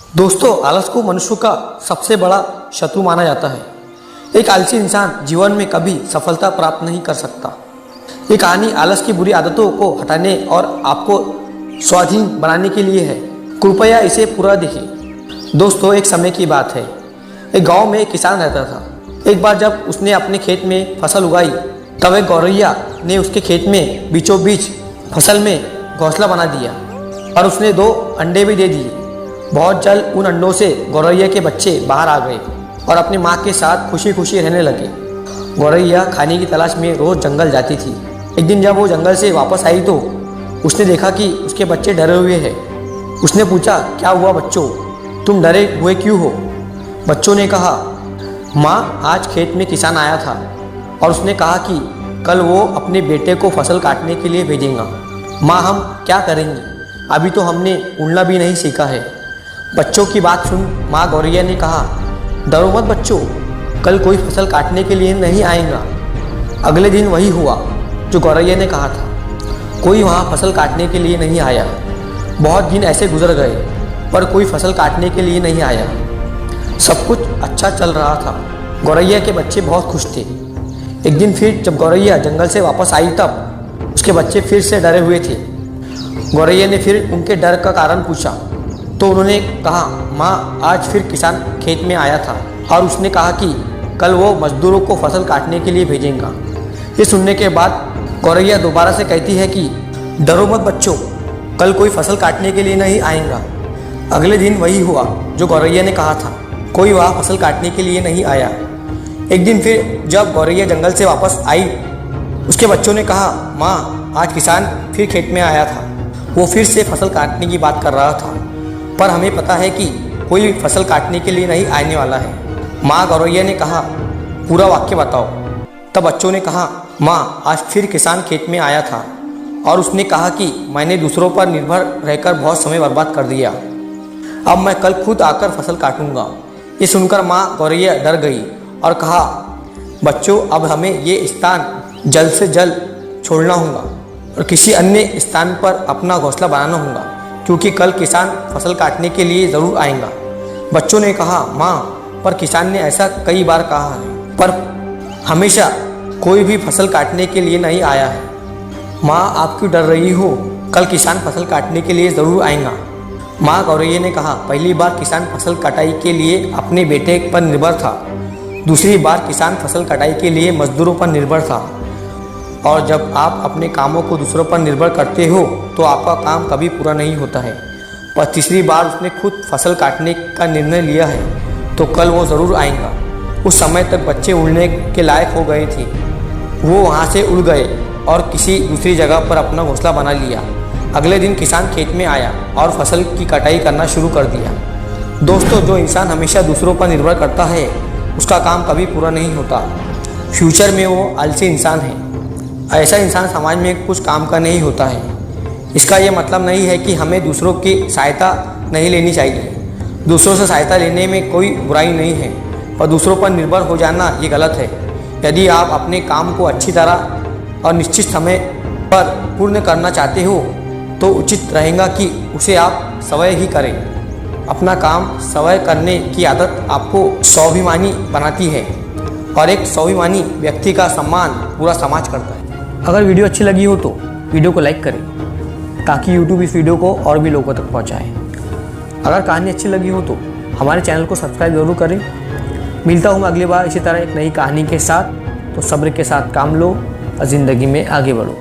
दोस्तों, आलस को मनुष्य का सबसे बड़ा शत्रु माना जाता है। एक आलसी इंसान जीवन में कभी सफलता प्राप्त नहीं कर सकता। ये कहानी आलस की बुरी आदतों को हटाने और आपको स्वाधीन बनाने के लिए है। कृपया इसे पूरा देखिए। दोस्तों, एक समय की बात है। एक गांव में एक किसान रहता था। एक बार जब उसने अपने खेत में फसल उगाई, तब एक गौरैया ने उसके खेत में बीचों बीच फसल में घोंसला बना दिया और उसने 2 अंडे भी दे दिए। बहुत जल्द उन अंडों से गौरैया के बच्चे बाहर आ गए और अपनी माँ के साथ खुशी खुशी रहने लगे। गौरैया खाने की तलाश में रोज जंगल जाती थी। एक दिन जब वो जंगल से वापस आई तो उसने देखा कि उसके बच्चे डरे हुए हैं। उसने पूछा, क्या हुआ बच्चों, तुम डरे हुए क्यों हो? बच्चों ने कहा, माँ, आज खेत में किसान आया था और उसने कहा कि कल वो अपने बेटे को फसल काटने के लिए भेजेगा। माँ, हम क्या करेंगे? अभी तो हमने उड़ना भी नहीं सीखा है। बच्चों की बात सुन माँ गौरैया ने कहा, डरो मत बच्चों, कल कोई फसल काटने के लिए नहीं आएगा। अगले दिन वही हुआ जो गौरैया ने कहा था। कोई वहाँ फसल काटने के लिए नहीं आया। बहुत दिन ऐसे गुजर गए पर कोई फसल काटने के लिए नहीं आया। सब कुछ अच्छा चल रहा था। गौरैया के बच्चे बहुत खुश थे। एक दिन फिर जब गौरैया जंगल से वापस आई तब उसके बच्चे फिर से डरे हुए थे। गौरैया ने फिर उनके डर का कारण पूछा तो उन्होंने कहा, माँ, आज फिर किसान खेत में आया था और उसने कहा कि कल वो मजदूरों को फसल काटने के लिए भेजेगा। ये सुनने के बाद गौरैया दोबारा से कहती है कि डरो मत बच्चों, कल कोई फसल काटने के लिए नहीं आएगा। अगले दिन वही हुआ जो गौरैया ने कहा था। कोई वहाँ फसल काटने के लिए नहीं आया। एक दिन फिर जब गौरैया जंगल से वापस आई, उसके बच्चों ने कहा, माँ, आज किसान फिर खेत में आया था। वो फिर से फसल काटने की बात कर रहा था, पर हमें पता है कि कोई फसल काटने के लिए नहीं आने वाला है। माँ गौरैया ने कहा, पूरा वाक्य बताओ। तब बच्चों ने कहा, माँ, आज फिर किसान खेत में आया था और उसने कहा कि मैंने दूसरों पर निर्भर रहकर बहुत समय बर्बाद कर दिया। अब मैं कल खुद आकर फसल काटूंगा। ये सुनकर माँ गौरैया डर गई और कहा, बच्चों, अब हमें ये स्थान जल्द से जल्द छोड़ना होगा और किसी अन्य स्थान पर अपना घोंसला बनाना होगा, क्योंकि कल किसान फसल काटने के लिए ज़रूर आएगा। बच्चों ने कहा, माँ, पर किसान ने ऐसा कई बार कहा है, पर हमेशा कोई भी फसल काटने के लिए नहीं आया है। माँ, आप क्यों डर रही हो? कल किसान फसल काटने के लिए ज़रूर आएगा। माँ गौरैया ने कहा, पहली बार किसान फसल कटाई के लिए अपने बेटे पर निर्भर था। दूसरी बार किसान फसल कटाई के लिए मजदूरों पर निर्भर था। और जब आप अपने कामों को दूसरों पर निर्भर करते हो तो आपका काम कभी पूरा नहीं होता है। पर तीसरी बार उसने खुद फसल काटने का निर्णय लिया है तो कल वो ज़रूर आएगा। उस समय तक बच्चे उड़ने के लायक हो गए थे। वो वहाँ से उड़ गए और किसी दूसरी जगह पर अपना घोंसला बना लिया। अगले दिन किसान खेत में आया और फसल की कटाई करना शुरू कर दिया। दोस्तों, जो इंसान हमेशा दूसरों पर निर्भर करता है उसका काम कभी पूरा नहीं होता। फ्यूचर में वो आलसी इंसान है। ऐसा इंसान समाज में कुछ काम का नहीं होता है। इसका ये मतलब नहीं है कि हमें दूसरों की सहायता नहीं लेनी चाहिए। दूसरों से सहायता लेने में कोई बुराई नहीं है, पर दूसरों पर निर्भर हो जाना ये गलत है। यदि आप अपने काम को अच्छी तरह और निश्चित समय पर पूर्ण करना चाहते हो तो उचित रहेगा कि उसे आप स्वयं ही करें। अपना काम स्वयं करने की आदत आपको स्वाभिमानी बनाती है और एक स्वाभिमानी व्यक्ति का सम्मान पूरा समाज करता है। अगर वीडियो अच्छी लगी हो तो वीडियो को लाइक करें ताकि YouTube इस वीडियो को और भी लोगों तक पहुंचाए। अगर कहानी अच्छी लगी हो तो हमारे चैनल को सब्सक्राइब जरूर करें। मिलता हूँ अगली बार इसी तरह एक नई कहानी के साथ। तो सब्र के साथ काम लो और ज़िंदगी में आगे बढ़ो।